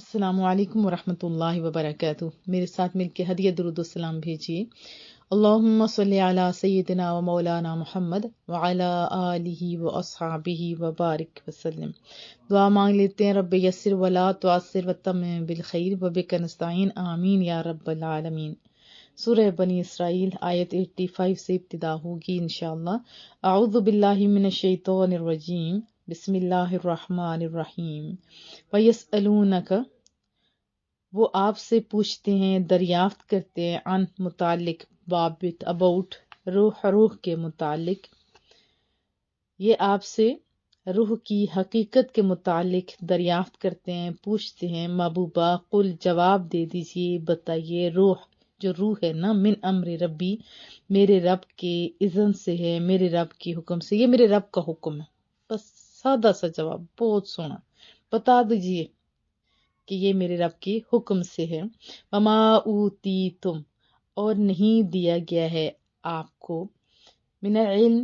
السلام علیکم ورحمۃ اللہ وبرکاتہ۔ میرے ساتھ مل کے ہدیہ درود السلام بھیجیے۔ اللہم صلی علی سیدنا و مولانا محمد وعلی آلہ و اصحابہ وبارک وسلم۔ دعا مانگ لیتے ہیں، رب یسر ولا تعسر وتمم بالخیر وبک نستعین، آمین یا رب العالمین۔ سورہ بنی اسرائیل آیت 85 سے ابتدا ہوگی انشاءاللہ۔ اعوذ باللہ من الشیطان الرجیم، بسم اللہ الرحمن الرحیم۔ وَيَسْأَلُونَكَ، وہ آپ سے پوچھتے ہیں، دریافت کرتے ہیں، عن متعلق، بابت، اباؤٹ، روح کے متعلق۔ یہ آپ سے روح کی حقیقت کے متعلق دریافت کرتے ہیں، پوچھتے ہیں۔ محبوبہ قل، جواب دے دیجئے، بتائیے، روح ہے نا، من امر ربی، میرے رب کے اذن سے ہے، میرے رب کے حکم سے، یہ میرے رب کا حکم ہے۔ بس سادہ سا جواب، بہت سونا، بتا دیجئے کہ یہ میرے رب کے حکم سے ہے۔ وما اوتیتم، اور نہیں دیا گیا ہے آپ کو، من العلم،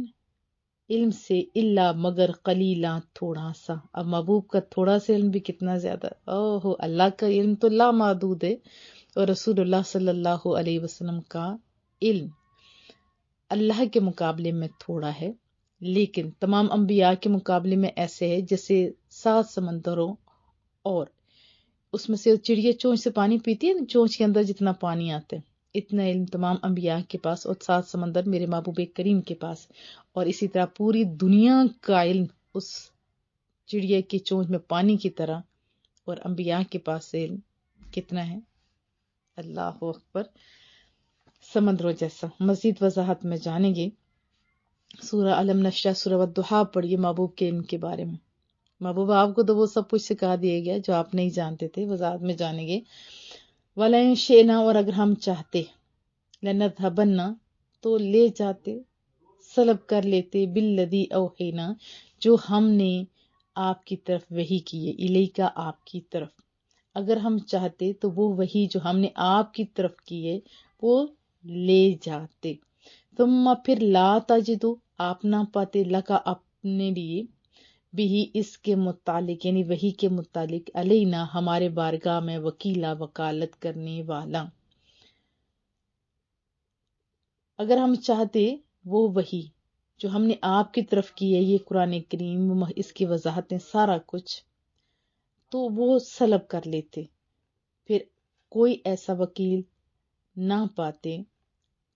علم سے، الا مگر قلیلا، تھوڑا سا۔ اب محبوب کا تھوڑا سا علم بھی کتنا زیادہ، اوہ، اللہ کا علم تو لامحدود ہے، اور رسول اللہ صلی اللہ علیہ وسلم کا علم اللہ کے مقابلے میں تھوڑا ہے، لیکن تمام انبیاء کے مقابلے میں ایسے ہے جیسے 7 سمندروں، اور اس میں سے چڑیا چونچ سے پانی پیتی ہے نا، چونچ کے اندر جتنا پانی آتا ہے، اتنا علم تمام انبیاء کے پاس، اور 7 سمندر میرے محبوب کریم کے پاس، اور اسی طرح پوری دنیا کا علم اس چڑیا کی چونچ میں پانی کی طرح، اور انبیاء کے پاس علم کتنا ہے، اللہ اکبر، سمندروں جیسا۔ مزید وضاحت میں جانیں گے، سورہ علم نشرہ، سورہ والضحیٰ پڑھیے محبوب کے علم کے بارے میں۔ محبوبہ آپ کو تو وہ سب کچھ سکھا دیا گیا جو آپ نہیں جانتے تھے، وضاحت میں جانیں گے۔ وَلَئِن شِئْنَا، اور اگر ہم چاہتے، لَنَذْهَبَنَّ، تو لے جاتے، سلب کر لیتے، بِالَّذِي أَوْحَيْنَا، جو ہم نے آپ کی طرف وحی کی ہے، الیکا، آپ کی طرف۔ اگر ہم چاہتے تو وہ وحی جو ہم نے آپ کی طرف کی ہے وہ لے جاتے۔ ثم، پھر، لا تجدو، آپ نہ پاتے، لکا، اپنے لیے، بھی، اس کے متعلق، یعنی وحی کے متعلق، علینا، ہمارے بارگاہ میں، وکیلا، وکالت کرنے والا۔ اگر ہم چاہتے وہ وحی جو ہم نے آپ کی طرف کی ہے، یہ قرآن کریم، اس کی وضاحتیں، سارا کچھ، تو وہ سلب کر لیتے، پھر کوئی ایسا وکیل نہ پاتے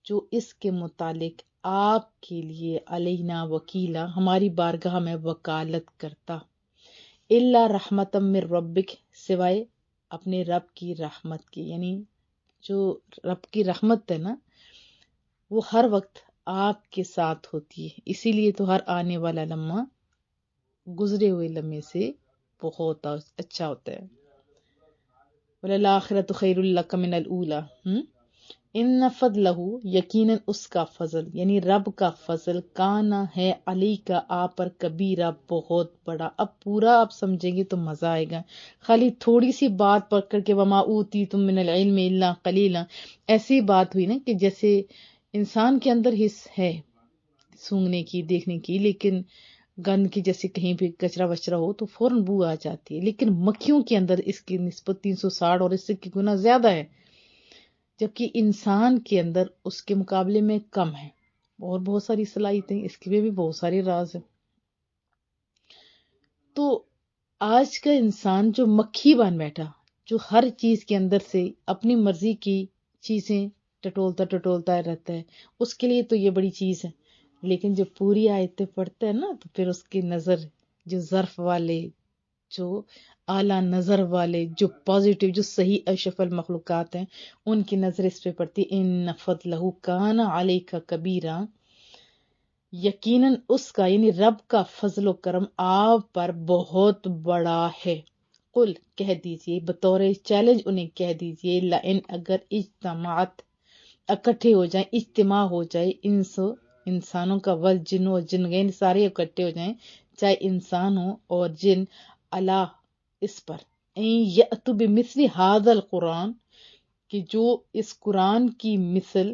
جو اس کے متعلق آپ کے لیے، علینا وکیلا، ہماری بارگاہ میں وکالت کرتا، الا رحمتا من ربک، سوائے اپنے رب کی رحمت کی، یعنی جو رب کی رحمت ہے نا، وہ ہر وقت آپ کے ساتھ ہوتی ہے، اسی لیے تو ہر آنے والا لمحہ گزرے ہوئے لمحے سے بہت اچھا ہوتا ہے۔ وَلَلْآخِرَةُ خَيْرٌ لَكَ مِنَ الْأُولَىٰ، ان فضلہ، یقیناً اس کا فضل، یعنی رب کا فضل، کانا، ہے، علی کا، آپ پر، کبیرہ، بہت بڑا۔ اب پورا آپ سمجھیں گے تو مزہ آئے گا، خالی تھوڑی سی بات پکڑ کے، وما اوتیتم من العلم الا قلیلا، ایسی بات ہوئی نا کہ جیسے انسان کے اندر حس ہے سونگھنے کی، دیکھنے کی، لیکن گند کی، جیسے کہیں بھی کچرا وچرا ہو تو فوراً بو آ جاتی ہے، لیکن مکھیوں کے اندر اس کی نسبت 360 اور اس سے کی گنا زیادہ ہے، جبکہ انسان کے اندر اس کے مقابلے میں کم ہے، اور بہت ساری صلاحیتیں، اس کے بھی بہت سارے راز ہیں۔ تو آج کا انسان جو مکھی بن بیٹھا، جو ہر چیز کے اندر سے اپنی مرضی کی چیزیں ٹٹولتا رہتا ہے، اس کے لیے تو یہ بڑی چیز ہے، لیکن جو پوری آیتیں پڑھتا ہے نا، تو پھر اس کی نظر، جو ظرف والے، جو اعلیٰ نظر والے، جو پازیٹیو، جو صحیح اشرف المخلوقات ہیں، ان کی نظر اس پہ پڑتی، ان فضلہ کان علیک کبیرا، یقیناً اس کا، یعنی رب کا فضل و کرم آپ پر بہت بڑا ہے۔ قل، کہہ دیجئے، بطور چیلنج انہیں کہہ دیجئے، لئن، اگر، اجتماعت، اکٹھے ہو جائیں، اجتماع ہو جائے، انسانوں کا، والجن، و جن سارے اکٹھے ہو جائیں، چاہے انسان ہو اور جن، اللہ، اس پر، یأتوا بمثل ھذا القرآن، کہ جو اس قرآن کی مثل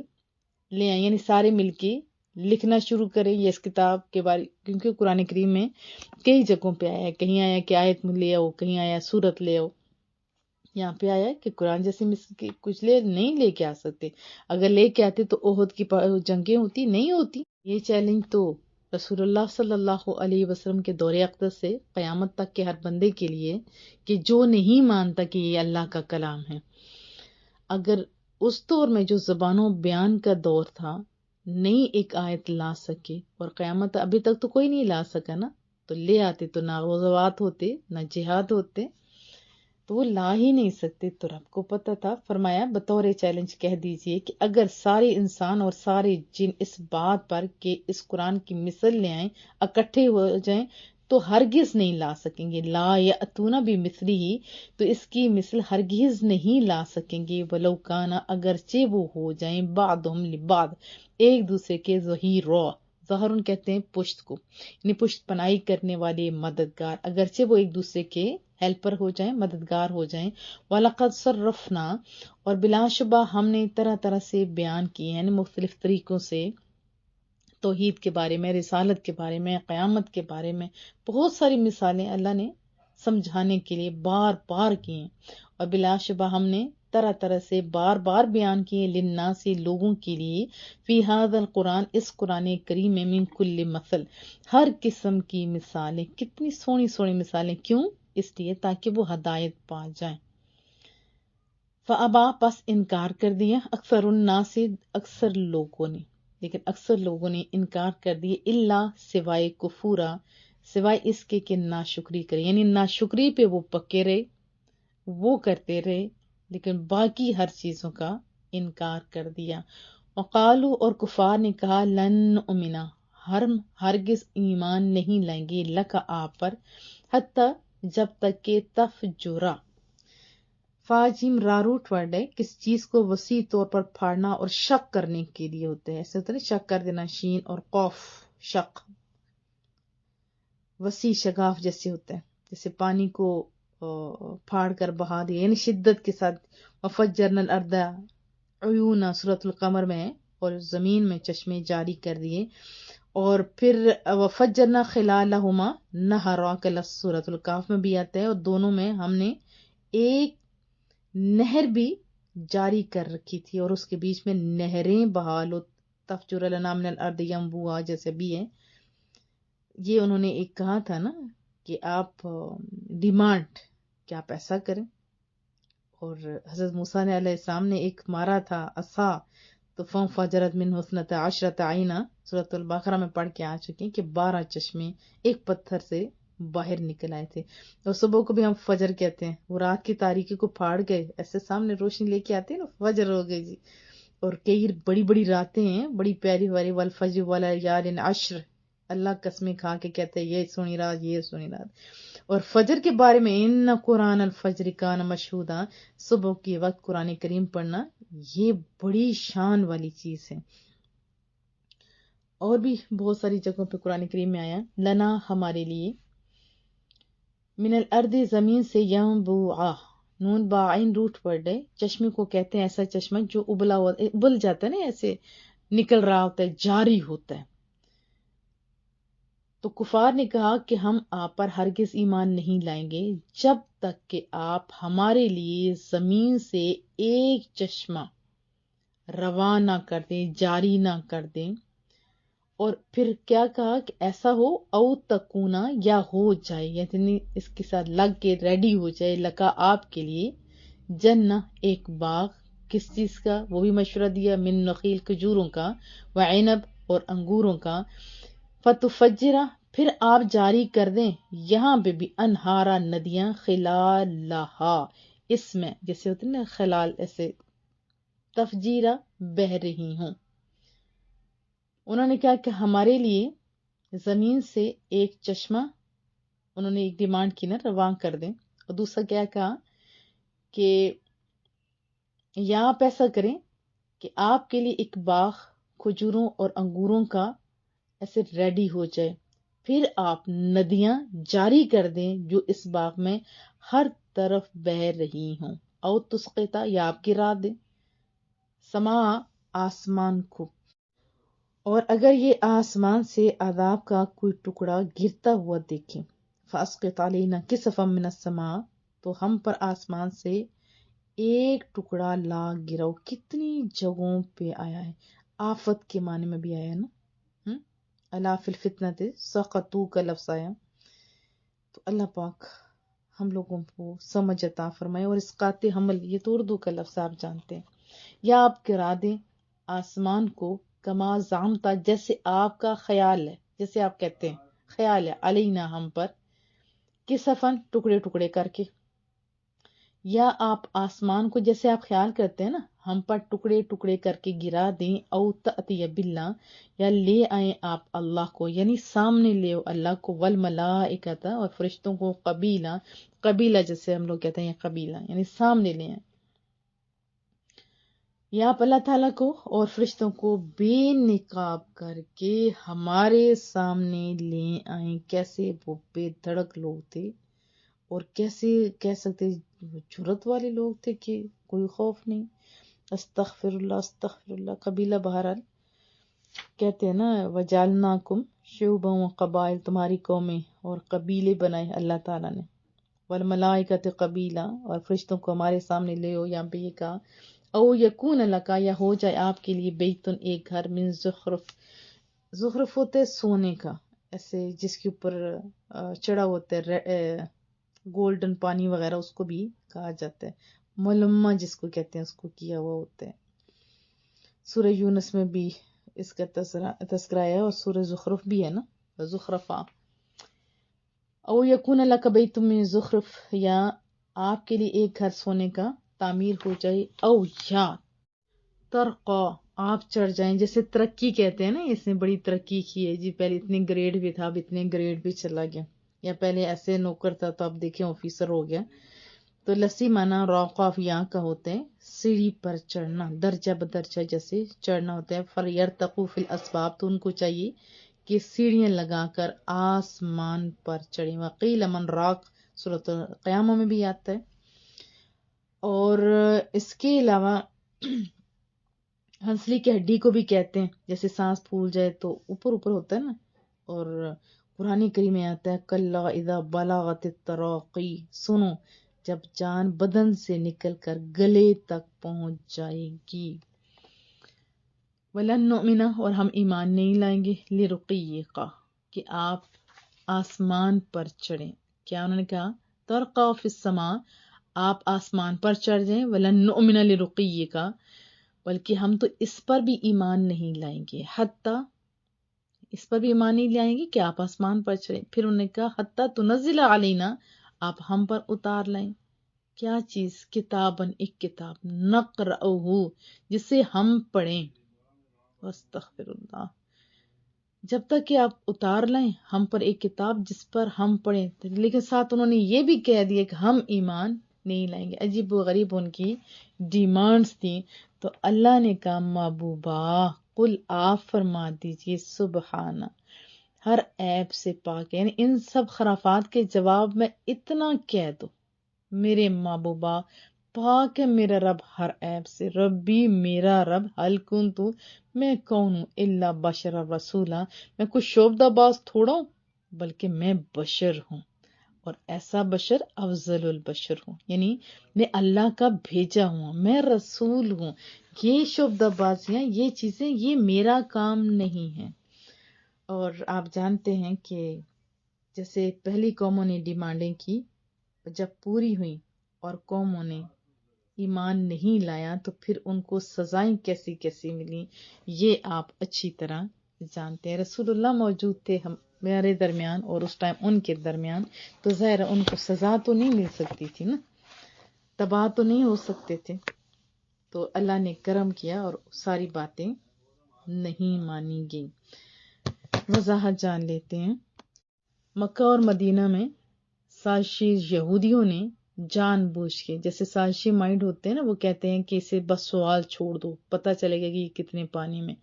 لے آئیں، یعنی سارے مل کے لکھنا شروع کریں یہ اس کتاب کے بارے، کیونکہ قرآن کریم میں کئی جگہوں پہ آیا ہے، کہیں آیا کہ آیت لے آؤ، کہیں آیا سورت لے آؤ، یہاں پہ آیا ہے کہ قرآن جیسی مثل کی کچھ نہیں لے کے آ سکتے. اگر لے کے آتے تو احد کی جنگیں ہوتی نہیں ہوتی. یہ چیلنج تو رسول اللہ صلی اللہ علیہ وسلم کے دور اقدس سے قیامت تک کے ہر بندے کے لیے کہ جو نہیں مانتا کہ یہ اللہ کا کلام ہے. اگر اس دور میں جو زبانوں بیان کا دور تھا نئی ایک آیت لا سکے، اور قیامت ابھی تک تو کوئی نہیں لا سکا نا، تو لے آتے تو نہ غزوات ہوتے نہ جہاد ہوتے، تو وہ لا ہی نہیں سکتے. تو رب کو پتہ تھا، فرمایا بطور چیلنج کہہ دیجئے کہ اگر سارے انسان اور سارے جن اس بات پر کہ اس قرآن کی مثل لے آئیں، اکٹھے ہو جائیں، تو ہرگز نہیں لا سکیں گے. لا یأتون بمثلہ ہی، تو اس کی مثل ہرگز نہیں لا سکیں گے. ولو کانا، اگرچہ وہ ہو جائیں بعضهم لبعض، ایک دوسرے کے ظہیرا، ظہرن کہتے ہیں پشت کو، یعنی پشت پناہی کرنے والے مددگار، اگرچہ وہ ایک دوسرے کے ہیلپر ہو جائیں، مددگار ہو جائیں. وَلَقَدْ صَرَّفْنَا، اور بلا شبہ ہم نے طرح طرح سے بیان کیے ہیں، یعنی مختلف طریقوں سے توحید کے بارے میں، رسالت کے بارے میں، قیامت کے بارے میں بہت ساری مثالیں اللہ نے سمجھانے کے لیے بار بار کی ہیں. اور بلا شبہ ہم نے طرح طرح سے بار بار بیان کیے للناس، لوگوں کے لیے، فی ھذا القرآن، اس قرآن کریم میں، من کل مثل، ہر قسم کی مثالیں. کتنی سونی سونی مثالیں، کیوں؟ اس لیے تاکہ وہ ہدایت پا جائیں. فابا، پس انکار کر دیا، اکثر الناس، اکثر لوگوں نے، لیکن اکثر لوگوں نے انکار کر دیے، اللہ، سوائے کفورا، سوائے اس کے کہ ناشکری کرے، یعنی ناشکری پہ وہ پکے رہے، وہ کرتے رہے، لیکن باقی ہر چیزوں کا انکار کر دیا. وقالو، اور کفار نے کہا، لن نؤمنا، ہرگز ایمان نہیں لائیں گے، لک، آپ پر، حتی، جب تک کہ تفجرا، فاجم راروٹ ورڈ ہے، کس چیز کو وسیع طور پر پھاڑنا اور شک کرنے کے لیے ہوتا ہے. ایسے ہوتا ہے شک کر دینا، شین اور قوف، شک، وسیع شگاف جیسے ہوتا ہے، جیسے پانی کو پھاڑ کر بہا دیا، یعنی شدت کے ساتھ. وفجرنا الارض عیونا، سورۃ القمر میں ہے، اور زمین میں چشمے جاری کر دیے. اور پھر وفجرنا خلالہما نہرا، سورۃ الکاف میں بھی آتا ہے، اور دونوں میں ہم نے ایک نہر بھی جاری کر رکھی تھی، اور اس کے بیچ میں نہریں بہا لو. تفجر لنا من الارض ینبوعا جیسے بھی ہے. یہ انہوں نے ایک کہا تھا نا کہ آپ ڈیمانڈ کہ آپ ایسا کریں، اور حضرت موسیٰ علیہ السلام نے ایک مارا تھا عصا، تو فانفجرت منہ اثنتا عشرۃ عینا، سورۃ البقرہ میں پڑھ کے آ چکے ہیں کہ 12 چشمے ایک پتھر سے باہر نکل آئے تھے. اور صبح کو بھی ہم فجر کہتے ہیں، وہ رات کی تاریکی کو پھاڑ گئے، ایسے سامنے روشنی لے کے آتے ہیں نا، فجر ہو گئی جی. اور کئی بڑی بڑی راتیں ہیں، بڑی پیاری پیاری، والفجر وليال عشر، اللہ قسمیں کھا کے کہتے ہیں یہ سونی رات، یہ سونی رات. اور فجر کے بارے میں، ان قرآن الفجر کان مشہودا، صبح کے وقت قرآن کریم پڑھنا یہ بڑی شان والی چیز ہے. اور بھی بہت ساری جگہوں پہ قرآن کریم میں آیا، لنا، ہمارے لیے، من الارض، زمین سے، ینبوعا، نون باعین روٹ ورڈ ہے، چشمے کو کہتے ہیں ایسا چشمہ جو ابلا ہوا، ابل جاتا ہے نا، ایسے نکل رہا ہوتا ہے، جاری ہوتا ہے. تو کفار نے کہا کہ ہم آپ پر ہرگز ایمان نہیں لائیں گے جب تک کہ آپ ہمارے لیے زمین سے ایک چشمہ رواں نہ کر دیں، جاری نہ کر دیں. اور پھر کیا کہا کہ ایسا ہو، او تکونا، یا ہو جائے، یعنی اس کے ساتھ لگ کے ریڈی ہو جائے، لکا، آپ کے لیے، جنہ، ایک باغ، کس چیز کا، وہ بھی مشورہ دیا، من نخیل، کھجوروں کا، وعنب، اور انگوروں کا. فتفجرا، پھر آپ جاری کر دیں یہاں پہ بھی، انہارا، ندیاں، خلالہا، اس میں، جیسے ہوتے ہیں نا خلال، ایسے تفجیرہ، بہ رہی ہوں. انہوں نے کہا کہ ہمارے لیے زمین سے ایک چشمہ، انہوں نے ایک ڈیمانڈ کی نا، رواں کر دیں. اور دوسرا کیا کہا کہ یا آپ ایسا کریں کہ آپ کے لیے ایک باغ کھجوروں اور انگوروں کا ایسے ریڈی ہو جائے، پھر آپ ندیاں جاری کر دیں جو اس باغ میں ہر طرف بہ رہی ہوں. او تسقطا، یا آپ گرا دیں، سما، آسمان کو. اور اگر یہ آسمان سے عذاب کا کوئی ٹکڑا گرتا ہوا دیکھیں، فاسقط علینا کسفا من السماء، تو ہم پر آسمان سے ایک ٹکڑا لا گراؤ. کتنی جگہوں پہ آیا ہے. آفت کے معنی میں بھی آیا ہے نا. الا فی الفتنۃ سقطوا کا لفظ آیا. تو اللہ پاک ہم لوگوں کو سمجھ عطا فرمائے. اور اسقاط حمل یہ تو اردو کا لفظ آپ جانتے ہیں. یا آپ گرا دیں آسمان کو کما زعمتا جیسے آپ کا خیال ہے، جیسے آپ کہتے ہیں خیال ہے، علینا ہم پر، کسفن ٹکڑے ٹکڑے کر کے. یا آپ آسمان کو جیسے آپ خیال کرتے ہیں نا ہم پر ٹکڑے ٹکڑے کر کے گرا دیں. او تأتی باللہ یا لے آئیں آپ اللہ کو، یعنی سامنے لے اللہ کو، والملائکۃ اور فرشتوں کو، قبیلہ قبیلہ جیسے ہم لوگ کہتے ہیں قبیلہ یعنی سامنے لے آئیں. یا آپ اللہ تعالیٰ کو اور فرشتوں کو بے نقاب کر کے ہمارے سامنے لے آئیں. کیسے وہ بے دھڑک لوگ تھے اور کیسے کہہ سکتے جرت والے لوگ تھے کہ کوئی خوف نہیں. استغفر اللہ قبیلہ بہرحال کہتے ہیں نا وجعلناکم شعوبا و قبائل، تمہاری قومیں اور قبیلے بنائے اللہ تعالیٰ نے. والملائکۃ قبیلہ اور فرشتوں کو ہمارے سامنے لے ہو. یہاں پہ یہ کہا او یکون لکا یا ہو جائے آپ کے لیے بیتن ایک گھر من زخرف. زخرف ہوتے ہے سونے کا، ایسے جس کے اوپر چڑھا ہوتا ہے گولڈن پانی وغیرہ، اس کو بھی کہا جاتا ہے. ملمہ جس کو کہتے ہیں اس کو کیا ہوا ہوتا ہے. سورہ یونس میں بھی اس کا تذکرہ ہے اور سورہ زخرف بھی ہے نا، زخرفہ. او یکون لک بیت من زخرف یا آپ کے لیے ایک گھر سونے کا تعمیر ہو جائے. او یا ترقا آپ چڑھ جائیں، جیسے ترقی کہتے ہیں نا، اس نے بڑی ترقی کی ہے جی، پہلے اتنے گریڈ بھی تھا اب اتنے گریڈ بھی چلا گیا، یا پہلے ایسے نوکر تھا تو اب دیکھیں آفیسر ہو گیا. تو لسی مانا روقاف یہاں کا ہوتے ہیں سیڑھی پر چڑھنا، درجہ بدرجہ جیسے چڑھنا ہوتا ہے. فَلْيَرْتَقُوا فِي الْأَسْبَابِ تو ان کو چاہیے کہ سیڑھیاں لگا کر آسمان پر چڑھیں. وَقِيلَ مَنْ رَاقٍ سورۃ القیامہ میں بھی آتا ہے. اور اس کے علاوہ ہنسلی کی ہڈی کو بھی کہتے ہیں، جیسے سانس پھول جائے تو اوپر اوپر ہوتا ہے نا. اور قرآن کریم میں آتا ہے کلا اذا بلغت التراقی، سنو جب جان بدن سے نکل کر گلے تک پہنچ جائے گی. ولن نؤمن اور ہم ایمان نہیں لائیں گے لرقیق کہ آپ آسمان پر چڑھیں. کیا انہوں نے کہا ترقا فی السماء، آپ آسمان پر چڑھ جائیں. ولن نؤمن لرقیق بلکہ ہم تو اس پر بھی ایمان نہیں لائیں گے، حتیٰ اس پر بھی ایمان نہیں لائیں گے کہ آپ آسمان پر چڑھیں. پھر انہوں نے کہا حتیٰ تنزل علینا، آپ ہم پر اتار لائیں. کیا چیز؟ کتابن ایک کتاب، نقرأہ جسے ہم پڑھیں. استغفر اللہ، جب تک کہ آپ اتار لائیں ہم پر ایک کتاب جس پر ہم پڑھیں. لیکن ساتھ انہوں نے یہ بھی کہہ دیا کہ ہم ایمان نہیں لائیں گے. عجیب و غریب ان کی ڈیمانڈز تھیں. تو اللہ نے کہا محبوبہ قل آپ فرما دیجئے سبحانہ، ہر عیب سے پاک ہے. یعنی ان سب خرافات کے جواب میں اتنا کہہ دو میرے محبوبہ پاک ہے میرا رب ہر عیب سے. ربی میرا رب حل کنتو میں کون ہوں الا بشر رسولا، میں کچھ شعبدہ باز تھوڑا ہوں بلکہ میں بشر ہوں، اور ایسا بشر افضل البشر ہوں، یعنی میں اللہ کا بھیجا ہوں، میں رسول ہوں. یہ شعبدہ بازیاں یہ چیزیں یہ میرا کام نہیں ہے. اور آپ جانتے ہیں کہ جیسے پہلی قوموں نے ڈیمانڈیں کی، جب پوری ہوئی اور قوموں نے ایمان نہیں لایا تو پھر ان کو سزائیں کیسی کیسی ملی یہ آپ اچھی طرح جانتے ہیں. رسول اللہ موجود تھے ہمارے درمیان اور اس ٹائم ان کے درمیان، تو ظاہر ان کو سزا تو نہیں مل سکتی تھی نا، تباہ تو نہیں ہو سکتے تھے. تو اللہ نے کرم کیا اور ساری باتیں نہیں مانی گئی. وضاحت جان لیتے ہیں. مکہ اور مدینہ میں سازشی یہودیوں نے جان بوجھ کے، جیسے سازشی مائنڈ ہوتے ہیں نا، وہ کہتے ہیں کہ اسے بس سوال چھوڑ دو پتہ چلے گا کہ یہ کتنے پانی میں.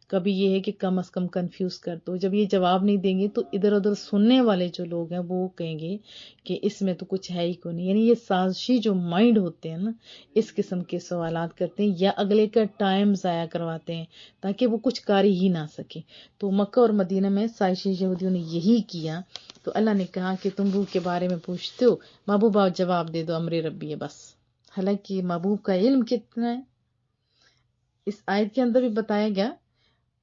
کبھی یہ ہے کہ کم از کم کنفیوز کر دو. جب یہ جواب نہیں دیں گے تو ادھر ادھر سننے والے جو لوگ ہیں وہ کہیں گے کہ اس میں تو کچھ ہے ہی کو نہیں. یعنی یہ سازشی جو مائنڈ ہوتے ہیں نا، اس قسم کے سوالات کرتے ہیں یا اگلے کا ٹائم ضائع کرواتے ہیں تاکہ وہ کچھ کر ہی نہ سکے. تو مکہ اور مدینہ میں سازشی یہودیوں نے یہی کیا. تو اللہ نے کہا کہ تم روح کے بارے میں پوچھتے ہو، محبوبہ جواب دے دو امر ربی ہے، بس حالانکہ محبوب کا علم کتنا ہے اس آیت کے اندر بھی بتایا گیا،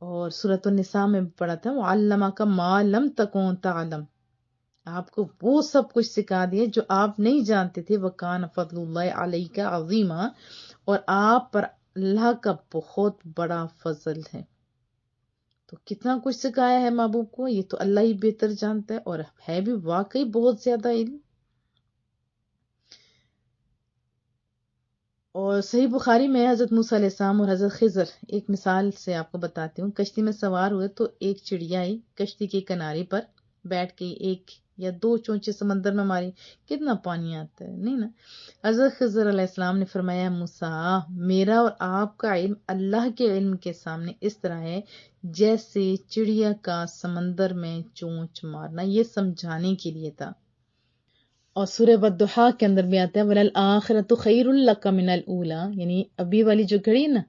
اور سورۃ النساء میں پڑھا تھا وَعَلَّمَكَ مَا لَمْ تَكُن تَعْلَمُ، آپ کو وہ سب کچھ سکھا دیا جو آپ نہیں جانتے تھے، وَكَانَ فَضْلُ اللَّهِ عَلَيْكَ عَظِيمًا، اور آپ پر اللہ کا بہت بڑا فضل ہے۔ تو کتنا کچھ سکھایا ہے محبوب کو، یہ تو اللہ ہی بہتر جانتا ہے، اور ہے بھی واقعی بہت زیادہ علم۔ اور صحیح بخاری میں حضرت موسیٰ علیہ السلام اور حضرت خضر، ایک مثال سے آپ کو بتاتی ہوں، کشتی میں سوار ہوئے تو ایک چڑیا آئی کشتی کے کنارے پر بیٹھ کے ایک یا دو چونچے سمندر میں ماری، کتنا پانی آتا ہے نہیں نا۔ حضرت خضر علیہ السلام نے فرمایا موسیٰ، میرا اور آپ کا علم اللہ کے علم کے سامنے اس طرح ہے جیسے چڑیا کا سمندر میں چونچ مارنا، یہ سمجھانے کے لیے تھا۔ اور سورہ والضحیٰ کے اندر بھی آتا ہے وَلَلْآخِرَةُ خَيْرٌ لَكَ مِنَ الْأُولَىٰ، یعنی ابھی والی جو گھڑی نا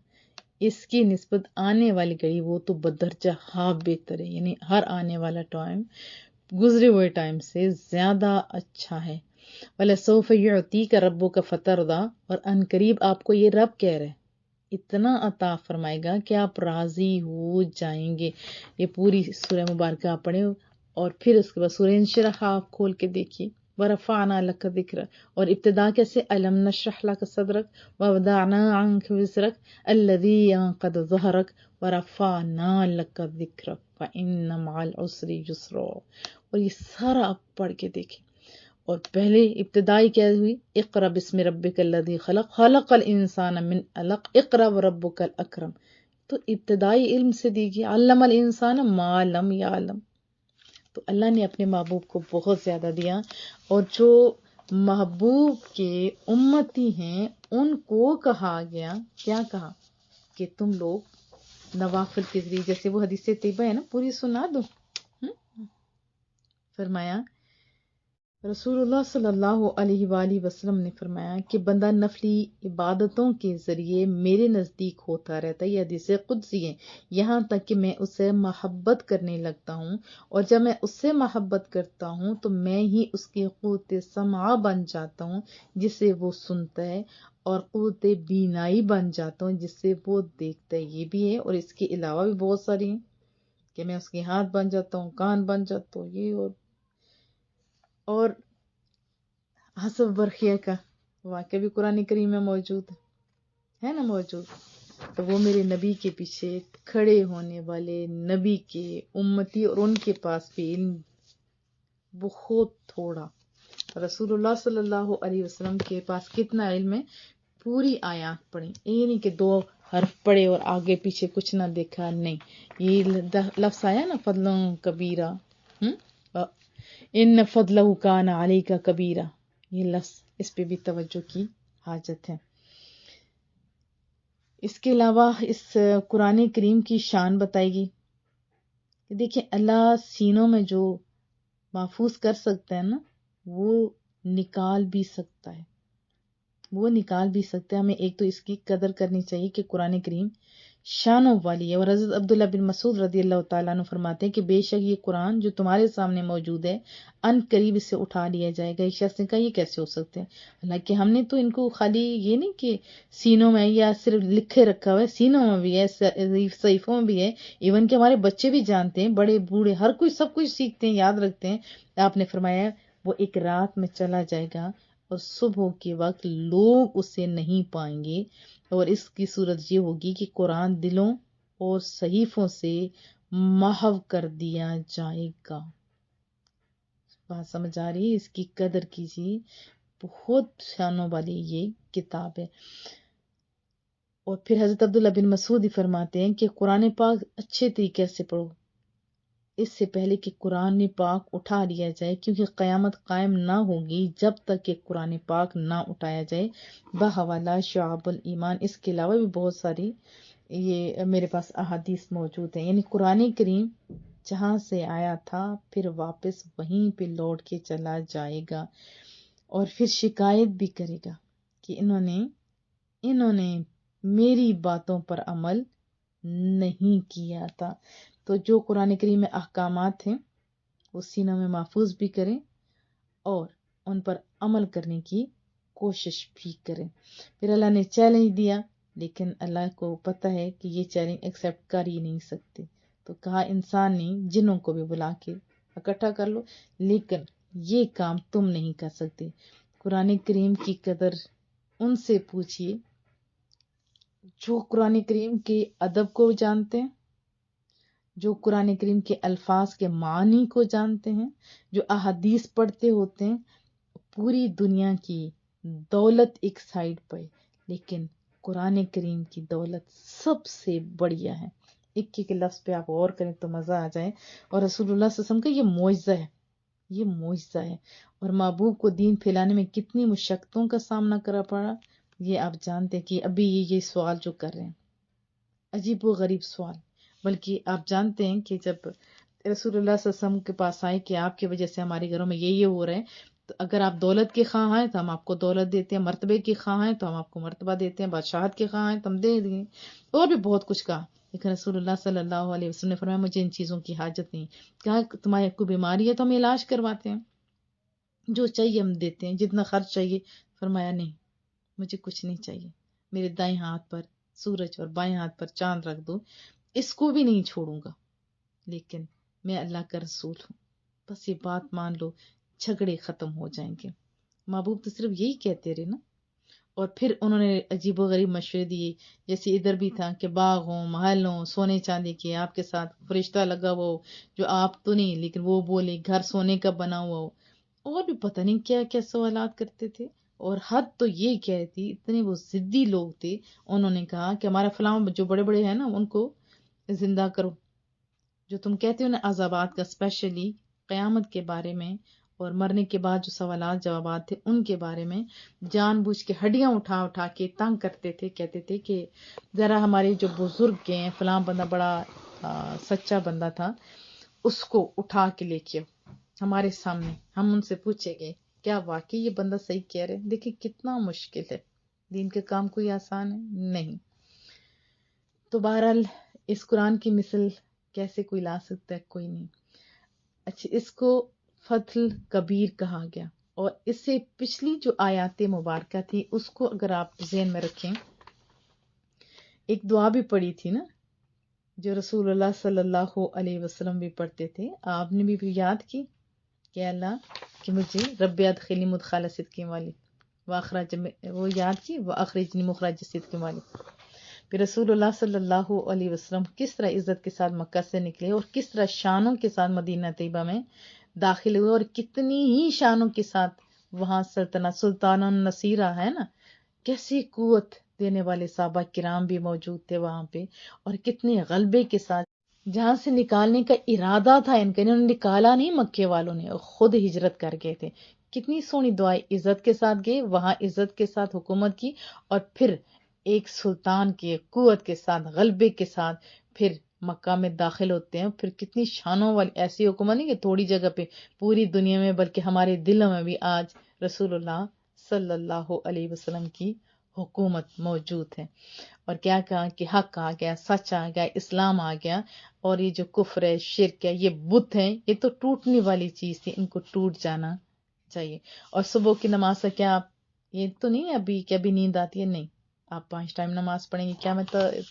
اس کی نسبت آنے والی گھڑی وہ تو بدرجہ بہتر ہے، یعنی ہر آنے والا ٹائم گزرے ہوئے ٹائم سے زیادہ اچھا ہے۔ وَلَسَوْفَ يُعْطِيكَ رَبُّكَ فَتَرْضَىٰ، اور ان قریب آپ کو یہ رب کہہ رہے اتنا عطا فرمائے گا کہ آپ راضی ہو جائیں گے۔ یہ پوری سورہ مبارکہ آپ پڑھیں، اور پھر اس کے بعد سورہ انشراح آپ کھول کے دیکھیے، وَرَفَعْنَا لَكَ ذِكْرَكَ، اور ابتدا کیسے أَلَمْ نَشْرَحْ لَكَ صَدْرَكَ وَوَضَعْنَا عَنكَ وِزْرَكَ الَّذِي أَنقَضَ ظَهْرَكَ وَرَفَعْنَا لَكَ ذِكْرَكَ فَإِنَّ مَعَ الْعُسْرِ يُسْرًا، اور یہ سارا آپ پڑھ کے دیکھیں۔ اور پہلے ابتدائی کیا ہوئی، اقرأ بسم ربک الذی خلق خلق الانسان من علق اقرأ وربک الاکرم، تو ابتدائی علم سے دیکھیے علم الانسان ما لم یعلم، تو اللہ نے اپنے محبوب کو بہت زیادہ دیا، اور جو محبوب کے امتی ہیں ان کو کہا گیا، کیا کہا کہ تم لوگ نوافل کے ذریعے، جیسے وہ حدیث طیبہ ہے نا پوری سنا دو، فرمایا رسول اللہ صلی اللہ علیہ وآلہ وسلم نے فرمایا کہ بندہ نفلی عبادتوں کے ذریعے میرے نزدیک ہوتا رہتا ہے، یہ حدیث قدسی ہے، یہاں تک کہ میں اسے محبت کرنے لگتا ہوں، اور جب میں اس سے محبت کرتا ہوں تو میں ہی اس کی قوت سمع بن جاتا ہوں جس سے وہ سنتا ہے، اور قوت بینائی بن جاتا ہوں جس سے وہ دیکھتا ہے۔ یہ بھی ہے، اور اس کے علاوہ بھی بہت ساری ہیں کہ میں اس کے ہاتھ بن جاتا ہوں، کان بن جاتا ہوں، یہ اور حسب برخیہ کا واقعہ بھی قرآن کریم میں موجود ہے نا موجود، تو وہ میرے نبی کے پیچھے کھڑے ہونے والے نبی کے امتی، اور ان کے پاس بھی علم بہت تھوڑا، رسول اللہ صلی اللہ علیہ وسلم کے پاس کتنا علم ہے، پوری آیات پڑھی، یہ نہیں کہ دو حرف پڑھے اور آگے پیچھے کچھ نہ دیکھا، نہیں، یہ لفظ آیا نا فضل کبیرہ، ان فضلہ کان علیک کبیرہ، یہ لفظ اس پہ بھی توجہ کی حاجت ہے۔ اس کے علاوہ اس قرآن کریم کی شان بتائی گئی کہ دیکھیں اللہ سینوں میں جو محفوظ کر سکتا ہے نا وہ نکال بھی سکتا ہے، وہ نکال بھی سکتا ہے۔ ہمیں ایک تو اس کی قدر کرنی چاہیے کہ قرآن کریم شانوں والی ہے، اور حضرت عبداللہ بن مسعود رضی اللہ تعالیٰ عنہ فرماتے ہیں کہ بے شک یہ قرآن جو تمہارے سامنے موجود ہے ان قریب اسے اٹھا لیا جائے گا۔ ایک شخص نے کہا یہ کیسے ہو سکتے ہیں، حالانکہ ہم نے تو ان کو خالی یہ نہیں کہ سینوں میں یا صرف لکھے رکھا ہوا ہے، سینوں میں بھی ہے، صحیفوں میں بھی ہے، ایون کہ ہمارے بچے بھی جانتے ہیں، بڑے بوڑھے ہر کوئی سب کچھ سیکھتے ہیں، یاد رکھتے ہیں۔ آپ نے فرمایا وہ ایک رات میں چلا جائے گا اور صبح کے وقت لوگ اسے نہیں پائیں گے، اور اس کی صورت یہ ہوگی کہ قرآن دلوں اور صحیفوں سے محو کر دیا جائے گا۔ بات سمجھ آ رہی ہے، اس کی قدر کیجیے، بہت شانوں والی یہ کتاب ہے۔ اور پھر حضرت عبداللہ بن مسعود ہی فرماتے ہیں کہ قرآن پاک اچھے طریقے سے پڑھو اس سے پہلے کہ قرآن پاک اٹھا لیا جائے، کیونکہ قیامت قائم نہ ہوگی جب تک کہ قرآن پاک نہ اٹھایا جائے۔ بحوالہ شعب الایمان، اس کے علاوہ بھی بہت ساری یہ میرے پاس احادیث موجود ہیں، یعنی قرآن کریم جہاں سے آیا تھا پھر واپس وہیں پہ لوٹ کے چلا جائے گا، اور پھر شکایت بھی کرے گا کہ انہوں نے میری باتوں پر عمل نہیں کیا تھا۔ تو جو قرآن کریم میں احکامات ہیں وہ سینوں میں محفوظ بھی کریں اور ان پر عمل کرنے کی کوشش بھی کریں. پھر اللہ نے چیلنج دیا، لیکن اللہ کو پتہ ہے کہ یہ چیلنج ایکسیپٹ کر ہی نہیں سکتے، تو کہا انسان نہیں جنوں کو بھی بلا کے اکٹھا کر لو، لیکن یہ کام تم نہیں کر سکتے. قرآن کریم کی قدر ان سے پوچھیے جو قرآن کریم کے ادب کو جانتے ہیں، جو قرآن کریم کے الفاظ کے معنی کو جانتے ہیں، جو احادیث پڑھتے ہوتے ہیں. پوری دنیا کی دولت ایک سائڈ پہ، لیکن قرآن کریم کی دولت سب سے بڑھیا ہے. ایک ایک لفظ پہ آپ غور کریں تو مزہ آ جائے. اور رسول اللہ صلی اللہ علیہ وسلم کا یہ معجزہ ہے، یہ معجزہ ہے. اور محبوب کو دین پھیلانے میں کتنی مشقتوں کا سامنا کرنا پڑا، یہ آپ جانتے ہیں کہ ابھی یہ سوال جو کر رہے ہیں عجیب و غریب سوال. بلکہ آپ جانتے ہیں کہ جب رسول اللہ صلی اللہ علیہ وسلم کے پاس آئے کہ آپ کی وجہ سے ہمارے گھروں میں یہ ہو رہا ہے، تو اگر آپ دولت کے خواہاں ہیں تو ہم آپ کو دولت دیتے ہیں، مرتبے کے خواہاں ہیں تو ہم آپ کو مرتبہ دیتے ہیں، بادشاہت کے خواہاں ہیں تو ہم دے دیں، اور بھی بہت کچھ کہا. لیکن رسول اللہ صلی اللہ علیہ وسلم نے فرمایا مجھے ان چیزوں کی حاجت نہیں. کہا تمہاری کوئی بیماری ہے تو ہم علاج کرواتے ہیں، جو چاہیے ہم دیتے ہیں، جتنا خرچ چاہیے. فرمایا نہیں، مجھے کچھ نہیں چاہیے، میرے دائیں ہاتھ پر سورج اور بائیں ہاتھ پر چاند رکھ دو، اس کو بھی نہیں چھوڑوں گا، لیکن میں اللہ کا رسول ہوں، بس یہ بات مان لو، جھگڑے ختم ہو جائیں گے. محبوب تو صرف یہی کہتے رہے نا. اور پھر انہوں نے عجیب و غریب مشورے دیے، جیسے ادھر بھی تھا کہ باغ ہوں، محل ہوں، سونے چاندی کے، آپ کے ساتھ فرشتہ لگا ہوا ہو جو آپ تو نہیں لیکن وہ بولے، گھر سونے کا بنا ہوا ہو، اور بھی پتہ نہیں کیا کیا سوالات کرتے تھے. اور حد تو یہ کہہ تھی، اتنے وہ ضدی لوگ تھے. انہوں نے کہا کہ ہمارا فلاں جو بڑے بڑے ہیں نا ان کو زندہ کرو، جو تم کہتے ہو نا عذابات کا، اسپیشلی قیامت کے بارے میں اور مرنے کے بعد جو سوالات جوابات تھے ان کے بارے میں جان بوجھ کے ہڈیاں اٹھا اٹھا کے تنگ کرتے تھے. کہتے تھے کہ ذرا ہمارے جو بزرگ ہیں، فلاں بندہ بڑا سچا بندہ تھا، اس کو اٹھا کے لے کے ہمارے سامنے، ہم ان سے پوچھیں گے کیا واقعی یہ بندہ صحیح کہہ رہے. دیکھیں کتنا مشکل ہے، دین کے کام کوئی آسان ہے نہیں. تو بہرحال اس قرآن کی مثل کیسے کوئی لا سکتا ہے؟ کوئی نہیں. اچھا، اس کو فتح کبیر کہا گیا. اور اس سے پچھلی جو آیات مبارکہ تھی اس کو اگر آپ ذہن میں رکھیں، ایک دعا بھی پڑھی تھی نا جو رسول اللہ صلی اللہ علیہ وسلم بھی پڑھتے تھے، آپ نے بھی یاد کی کہ اللہ کہ مجھے رب ادخلنی مدخل صدق والی واخرج، وہ یاد کی، واخرجنی مخرج صدق والی. پھر رسول اللہ صلی اللہ علیہ وسلم کس طرح عزت کے ساتھ مکہ سے نکلے اور کس طرح شانوں کے ساتھ مدینہ طیبہ میں داخل ہوئے، اور کتنی ہی شانوں کے ساتھ وہاں سلطنت سلطان النصیرہ ہے نا، کیسی قوت دینے والے صحابہ کرام بھی موجود تھے وہاں پہ، اور کتنے غلبے کے ساتھ جہاں سے نکالنے کا ارادہ تھا ان کا، انہوں نے نکالا نہیں، مکے والوں نے خود ہجرت کر گئے تھے. کتنی سونی دعائیں، عزت کے ساتھ گئے وہاں، عزت کے ساتھ حکومت کی، اور پھر ایک سلطان کی قوت کے ساتھ غلبے کے ساتھ پھر مکہ میں داخل ہوتے ہیں. پھر کتنی شانوں والی ایسی حکومت نہیں کہ تھوڑی جگہ پہ، پوری دنیا میں بلکہ ہمارے دلوں میں بھی آج رسول اللہ صلی اللہ علیہ وسلم کی حکومت موجود ہے. اور کیا کہا کہ حق آ گیا، سچ آ گیا، اسلام آ گیا. اور یہ جو کفر ہے، شرک ہے، یہ بت ہیں، یہ تو ٹوٹنے والی چیز تھی، ان کو ٹوٹ جانا چاہیے. اور صبح کی نماز سے کیا آپ یہ تو نہیں ابھی کہ ابھی نیند آتی ہے، نہیں، آپ 5 ٹائم نماز پڑھیں گے، کیا میں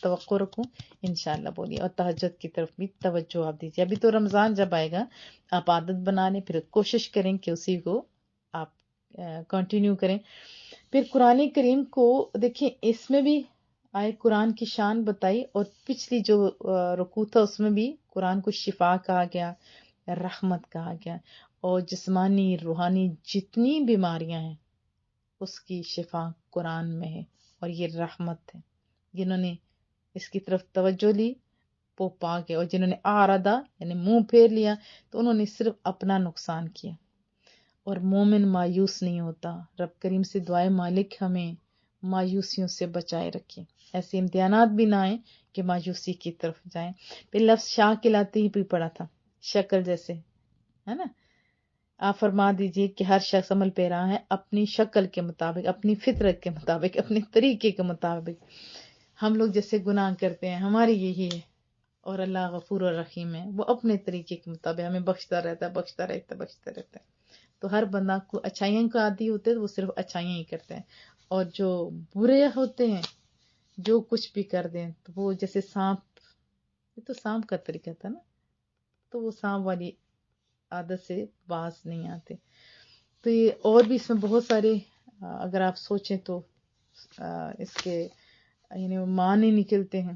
توقع رکھوں؟ انشاءاللہ بولیے. اور تہجد کی طرف بھی توجہ آپ دیجیے. ابھی تو رمضان جب آئے گا آپ عادت بنا لیں، پھر کوشش کریں کہ اسی کو آپ کنٹینیو کریں. پھر قرآن کریم کو دیکھیں، اس میں بھی آئے قرآن کی شان بتائی، اور پچھلی جو رکوع تھا اس میں بھی قرآن کو شفا کہا گیا، رحمت کہا گیا. اور جسمانی روحانی جتنی بیماریاں ہیں اس کی شفا قرآن میں ہے، اور یہ رحمت ہے. جنہوں نے اس کی طرف توجہ لی وہ پاک ہے، اور جنہوں نے آرادہ یعنی منہ پھیر لیا تو انہوں نے صرف اپنا نقصان کیا. اور مومن مایوس نہیں ہوتا. رب کریم سے دعائے مالک ہمیں مایوسیوں سے بچائے رکھے، ایسے امتحانات بھی نہ آئیں کہ مایوسی کی طرف جائیں. پھر لفظ شاہ کلاتے ہی بھی پڑا تھا، شکل جیسے ہے نا. آپ فرما دیجئے کہ ہر شخص عمل پیرا ہے اپنی شکل کے مطابق، اپنی فطرت کے مطابق، اپنے طریقے کے مطابق. ہم لوگ جیسے گناہ کرتے ہیں ہماری یہی ہے، اور اللہ غفور الرحیم ہے، وہ اپنے طریقے کے مطابق ہمیں بخشتا رہتا ہے، بخشتا رہتا ہے، بخشتا رہتا ہے. تو ہر بندہ کو اچھائیاں کا عادی ہوتے ہیں تو وہ صرف اچھائیاں ہی کرتے ہیں، اور جو برے ہوتے ہیں جو کچھ بھی کر دیں تو وہ جیسے سانپ، یہ تو سانپ کا طریقہ تھا نا، تو وہ سانپ والی عادت سے باز نہیں آتے۔ تو یہ اور بھی اس میں بہت سارے اگر آپ سوچیں تو اس کے یعنی معنی نکلتے ہیں۔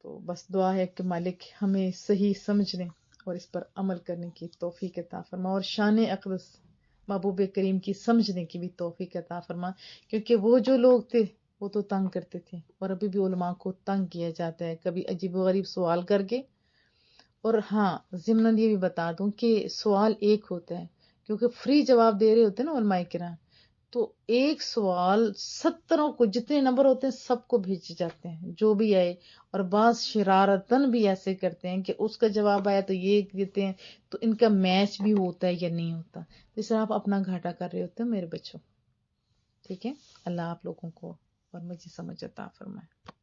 تو بس دعا ہے کہ مالک ہمیں صحیح سمجھنے اور اس پر عمل کرنے کی توفیق عطا فرما، اور شان اقدس محبوب کریم کی سمجھنے کی بھی توفیق عطا فرما، کیونکہ وہ جو لوگ تھے وہ تو تنگ کرتے تھے، اور ابھی بھی علماء کو تنگ کیا جاتا ہے کبھی عجیب و غریب سوال کر کے۔ اور ہاں ضمن یہ بھی بتا دوں کہ سوال ایک ہوتا ہے، کیونکہ فری جواب دے رہے ہوتے ہیں نا علماء کرام، تو ایک سوال 70 کو جتنے نمبر ہوتے ہیں سب کو بھیجے جاتے ہیں جو بھی آئے، اور بعض شرارتن بھی ایسے کرتے ہیں کہ اس کا جواب آیا تو یہ دیتے ہیں، تو ان کا میچ بھی ہوتا ہے یا نہیں ہوتا، اس طرح آپ اپنا گھاٹا کر رہے ہوتے ہیں میرے بچوں۔ ٹھیک ہے، اللہ آپ لوگوں کو اور مجھے سمجھ عطا فرمائے۔